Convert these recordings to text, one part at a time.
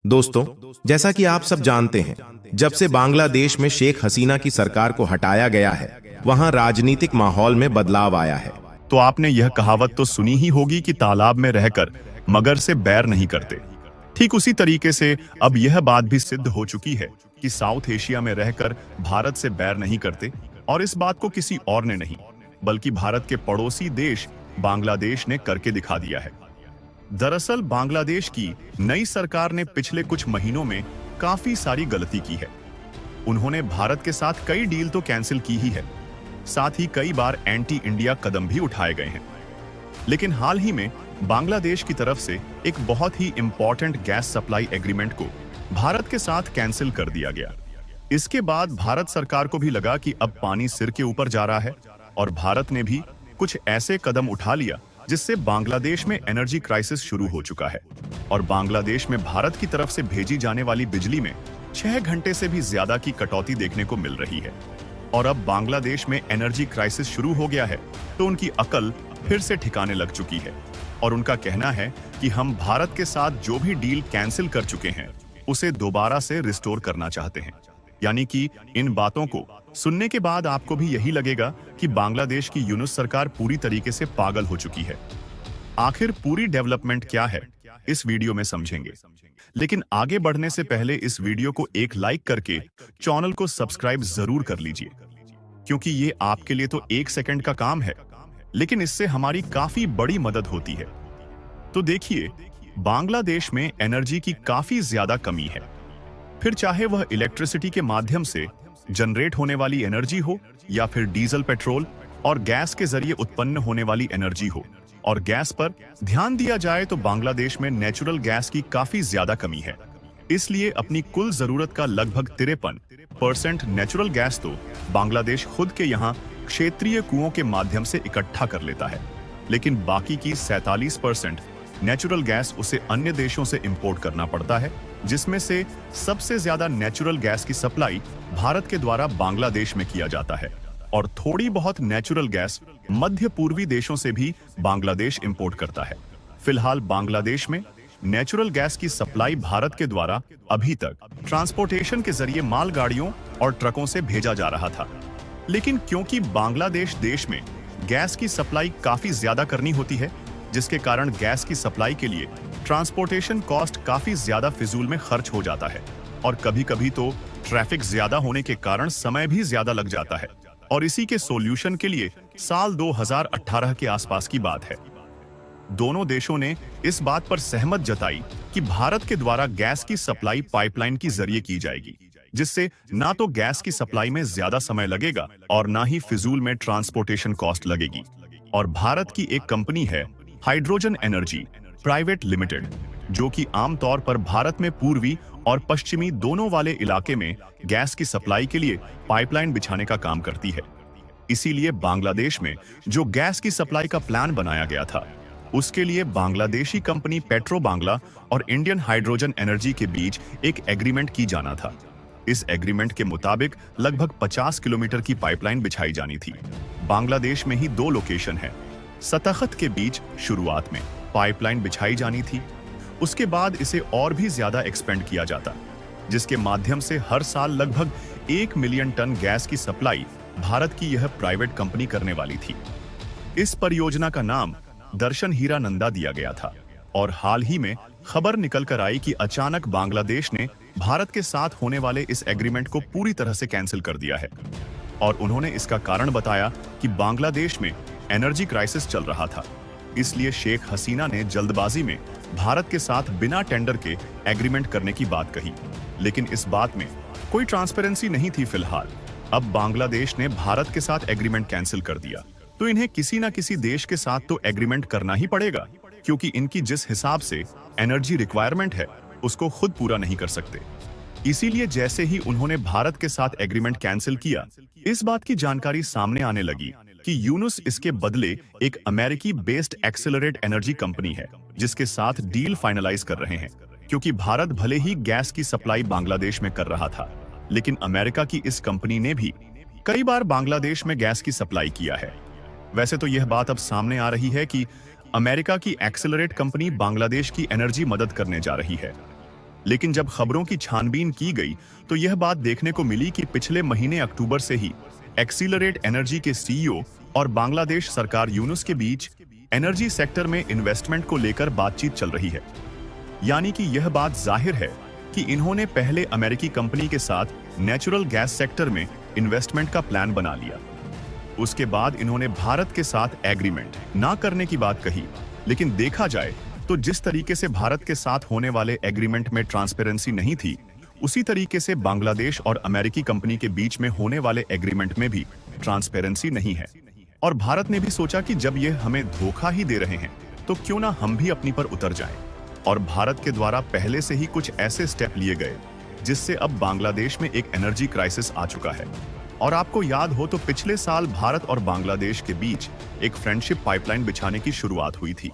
दोस्तों, जैसा कि आप सब जानते हैं, जब से बांग्लादेश में शेख हसीना की सरकार को हटाया गया है, वहां राजनीतिक माहौल में बदलाव आया है। तो आपने यह कहावत तो सुनी ही होगी कि तालाब में रहकर मगर से बैर नहीं करते। ठीक उसी तरीके से अब यह बात भी सिद्ध हो चुकी है कि साउथ एशिया में रहकर भारत से बैर नहीं करते, और इस बात को किसी और ने नहीं बल्कि भारत के पड़ोसी देश बांग्लादेश ने करके दिखा दिया है। दरअसल बांग्लादेश की नई सरकार ने पिछले कुछ महीनों में काफी सारी गलती की है। उन्होंने भारत के साथ कई डील तो कैंसिल की ही है, साथ ही कई बार एंटी इंडिया कदम भी उठाए गए हैं। लेकिन हाल ही में बांग्लादेश की तरफ से एक बहुत ही इंपॉर्टेंट गैस सप्लाई एग्रीमेंट को भारत के साथ कैंसिल कर दिया गया। इसके बाद भारत सरकार को भी लगा कि अब पानी सिर के ऊपर जा रहा है, और भारत ने भी कुछ ऐसे कदम उठा लिया जिससे बांग्लादेश में एनर्जी क्राइसिस शुरू हो चुका है, और बांग्लादेश में भारत की तरफ से भेजी जाने वाली बिजली में 6 घंटे से भी ज्यादा की कटौती देखने को मिल रही है। और अब बांग्लादेश में एनर्जी क्राइसिस शुरू हो गया है तो उनकी अकल फिर से ठिकाने लग चुकी है, और उनका कहना है कि हम भारत के साथ जो भी डील कैंसिल कर चुके हैं उसे दोबारा से रिस्टोर करना चाहते हैं। यानी कि इन बातों को सुनने के बाद आपको भी यही लगेगा कि बांग्लादेश की यूनुस सरकार पूरी तरीके से पागल हो चुकी है। आखिर पूरी डेवलपमेंट क्या है, इस वीडियो में समझेंगे। लेकिन आगे बढ़ने से पहले इस वीडियो को एक लाइक करके चैनल को सब्सक्राइब जरूर कर लीजिए, क्योंकि ये आपके लिए तो 1 सेकंड का काम है, लेकिन इससे हमारी काफी बड़ी मदद होती है। तो देखिए, बांग्लादेश में एनर्जी की काफी ज्यादा कमी है। फिर चाहे वह इलेक्ट्रिसिटी के माध्यम से जनरेट होने वाली एनर्जी हो, या फिर डीजल, पेट्रोल और गैस के जरिए उत्पन्न होने वाली एनर्जी हो। और गैस पर ध्यान दिया जाए तो बांग्लादेश में नेचुरल गैस की काफी ज्यादा कमी है। इसलिए अपनी कुल जरूरत का लगभग 53% नेचुरल गैस तो बांग्लादेश खुद के यहाँ क्षेत्रीय कुओं के माध्यम से इकट्ठा कर लेता है, लेकिन बाकी की 47% नेचुरल गैस उसे अन्य देशों से इंपोर्ट करना पड़ता है, जिसमें से सबसे ज्यादा नेचुरल गैस की सप्लाई भारत के द्वारा बांग्लादेश में किया जाता है, और थोड़ी बहुत नेचुरल गैस मध्य पूर्वी देशों से भी बांग्लादेश इंपोर्ट करता है। फिलहाल बांग्लादेश में नेचुरल गैस की सप्लाई भारत के द्वारा अभी तक ट्रांसपोर्टेशन के जरिए मालगाड़ियों और ट्रकों से भेजा जा रहा था। लेकिन क्योंकि बांग्लादेश देश में गैस की सप्लाई काफी ज्यादा करनी होती है, जिसके कारण गैस की सप्लाई के लिए ट्रांसपोर्टेशन कॉस्ट काफी ज्यादा फिजूल में खर्च हो जाता है, और कभी-कभी तो ट्रैफिक ज्यादा होने के कारण समय भी ज्यादा लग जाता है। और इसी के सॉल्यूशन के लिए साल 2018 के आसपास की बात है, दोनों देशों ने इस बात पर सहमत जताई कि भारत के द्वारा गैस की सप्लाई पाइपलाइन के जरिए की जाएगी, जिससे ना तो गैस की सप्लाई में ज्यादा समय लगेगा और ना ही फिजूल में ट्रांसपोर्टेशन कॉस्ट लगेगी। और भारत की एक कंपनी है हाइड्रोजन एनर्जी प्राइवेट लिमिटेड, जो कि आमतौर पर भारत में पूर्वी और पश्चिमी दोनों वाले इलाके में गैस की सप्लाई के लिए पाइपलाइन बिछाने का काम करती है। इसीलिए बांग्लादेश में जो गैस की सप्लाई का प्लान बनाया गया था, उसके लिए बांग्लादेशी कंपनी पेट्रो बांग्ला और इंडियन हाइड्रोजन एनर्जी के बीच एक एग्रीमेंट की जाना था। इस एग्रीमेंट के मुताबिक लगभग 50 किलोमीटर की पाइपलाइन बिछाई जानी थी। बांग्लादेश में ही 2 लोकेशन है। सतखत के बीच शुरुआत में पाइपलाइन बिछाई जानी थी, उसके बाद इसे और भी ज्यादा एक्सपेंड किया जाता, जिसके माध्यम से हर साल लगभग 1 मिलियन टन गैस की सप्लाई भारत की यह प्राइवेट कंपनी करने वाली थी। इस परियोजना का नाम दर्शन हीरानंदा दिया गया था, और हाल ही में खबर निकल कर आई कि अचानक बांग्लादेश ने भारत के साथ होने वाले इस एग्रीमेंट को पूरी तरह से कैंसिल कर दिया है। और उन्होंने इसका कारण बताया कि बांग्लादेश में एनर्जी क्राइसिस चल रहा था, इसलिए शेख हसीना ने जल्दबाजी में भारत के साथ बिना टेंडर के एग्रीमेंट करने की बात कही। लेकिन इस बात में कोई ट्रांसपेरेंसी नहीं थी। फिलहाल अब बांग्लादेश ने भारत के साथ एग्रीमेंट कैंसिल कर दिया, तो इन्हें किसी ना किसी देश के साथ तो एग्रीमेंट करना ही पड़ेगा, क्योंकि इनकी जिस हिसाब से एनर्जी रिक्वायरमेंट है उसको खुद पूरा नहीं कर सकते। इसीलिए जैसे ही उन्होंने भारत के साथ एग्रीमेंट कैंसिल किया, इस बात की जानकारी सामने आने लगी कि यूनुस इसके बदले एक अमेरिकी बेस्ड एक्सेलरेट एनर्जी कंपनी है, जिसके साथ डील फाइनलाइज कर रहे हैं। क्योंकि भारत भले ही गैस की सप्लाई बांग्लादेश में कर रहा था, लेकिन अमेरिका की इस कंपनी ने भी कई बार बांग्लादेश में गैस की सप्लाई किया है। वैसे तो यह बात अब सामने आ रही है कि अमेरिका की एक्सेलरेट कंपनी बांग्लादेश की एनर्जी मदद करने जा रही है। लेकिन जब खबरों की छानबीन की गई तो यह बात देखने को मिली कि पिछले महीने अक्टूबर से ही एक्सीलरेट एनर्जी के सीईओ और बांग्लादेश सरकार यूनुस के बीच एनर्जी सेक्टर में इन्वेस्टमेंट को लेकर बातचीत चल रही है। यानी कि यह बात जाहिर है कि इन्होंने पहले अमेरिकी कंपनी के साथ नेचुरल गैस सेक्टर में इन्वेस्टमेंट का प्लान बना लिया। उसके बाद इन्होंने भारत के साथ एग्रीमेंट ना करने की बात कही, लेकिन देखा जाए तो जिस तरीके से भारत के साथ होने वाले एग्रीमेंट में ट्रांसपेरेंसी नहीं थी, उसी तरीके से बांग्लादेश और अमेरिकी कंपनी के बीच में होने वाले एग्रीमेंट में भी ट्रांसपेरेंसी नहीं है। और भारत ने भी सोचा कि जब ये हमें धोखा ही दे रहे हैं तो क्यों ना हम भी अपनी पर उतर जाएं। और भारत के द्वारा पहले से ही कुछ ऐसे स्टेप लिए गए जिससे अब बांग्लादेश में एक एनर्जी क्राइसिस आ चुका है। और आपको याद हो तो पिछले साल भारत और बांग्लादेश के बीच एक फ्रेंडशिप पाइपलाइन बिछाने की शुरुआत हुई थी,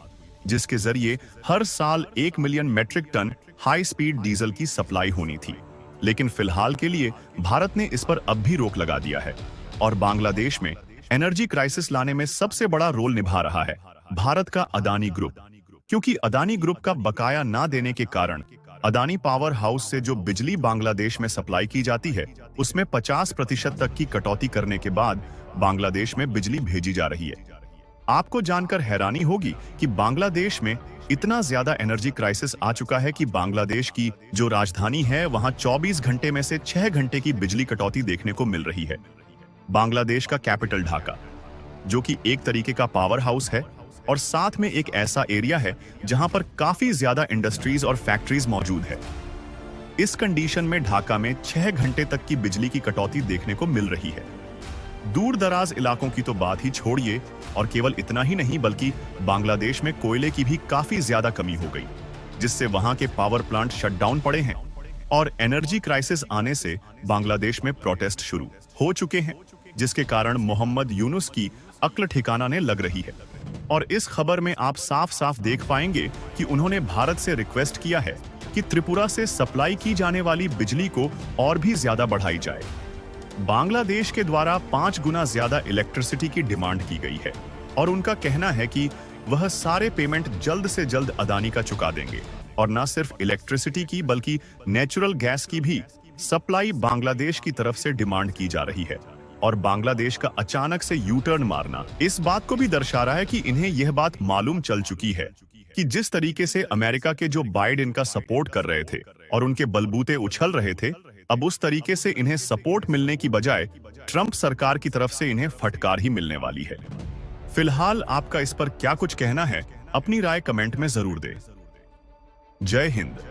जिसके जरिए हर साल 1 million metric ton high speed diesel की सप्लाई होनी थी। लेकिन फिलहाल के लिए भारत ने इस पर अब भी रोक लगा दिया है और बांग्लादेश में एनर्जी क्राइसिस लाने में सबसे बड़ा रोल निभा रहा है भारत का अदानी ग्रुप। क्योंकि अदानी ग्रुप का बकाया ना देने के कारण अदानी पावर हाउस से जो बिजली बांग्लादेश में सप्लाई की जाती है उसमें 50% तक की कटौती करने के बाद बांग्लादेश में बिजली भेजी जा रही है। आपको जानकर हैरानी होगी कि बांग्लादेश में इतना ज्यादा एनर्जी क्राइसिस आ चुका है कि बांग्लादेश की जो राजधानी है वहां 24 घंटे में से 6 घंटे की बिजली कटौती देखने को मिल रही है। बांग्लादेश का कैपिटल ढाका, जो कि एक तरीके का पावर हाउस है और साथ में एक ऐसा एरिया है जहां पर काफी ज्यादा इंडस्ट्रीज और फैक्ट्रीज मौजूद है। इस कंडीशन में ढाका में 6 घंटे तक की बिजली की कटौती देखने को मिल रही है। दूर दराज इलाकों की तो बात ही छोड़िए, और केवल इतना ही नहीं बल्कि बांग्लादेश में कोयले की भी काफी ज्यादा कमी हो गई, जिससे वहां के पावर प्लांट शटडाउन पड़े हैं और एनर्जी क्राइसिस आने से बांग्लादेश में प्रोटेस्ट शुरू हो चुके हैं, जिसके कारण मोहम्मद यूनुस की अक्ल ठिकाना ने लग रही है। और इस खबर में आप साफ साफ देख पाएंगे कि उन्होंने भारत से रिक्वेस्ट किया है कि त्रिपुरा से सप्लाई की जाने वाली बिजली को और भी ज्यादा बढ़ाई जाए। बांग्लादेश के द्वारा 5 गुना ज्यादा इलेक्ट्रिसिटी की डिमांड की गई है और उनका कहना है कि वह सारे पेमेंट जल्द से जल्द अदानी का चुका देंगे। और न सिर्फ इलेक्ट्रिसिटी की बल्कि नेचुरल गैस की भी सप्लाई बांग्लादेश की तरफ से डिमांड की जा रही है। और बांग्लादेश का अचानक से यू टर्न मारना इस बात को भी दर्शा रहा है कि इन्हें यह बात मालूम चल चुकी है कि जिस तरीके से अमेरिका के जो बाइडेन का सपोर्ट कर रहे थे और उनके बलबूते उछल रहे थे, अब उस तरीके से इन्हें सपोर्ट मिलने की बजाय ट्रंप सरकार की तरफ से इन्हें फटकार ही मिलने वाली है। फिलहाल आपका इस पर क्या कुछ कहना है, अपनी राय कमेंट में जरूर दें। जय हिंद।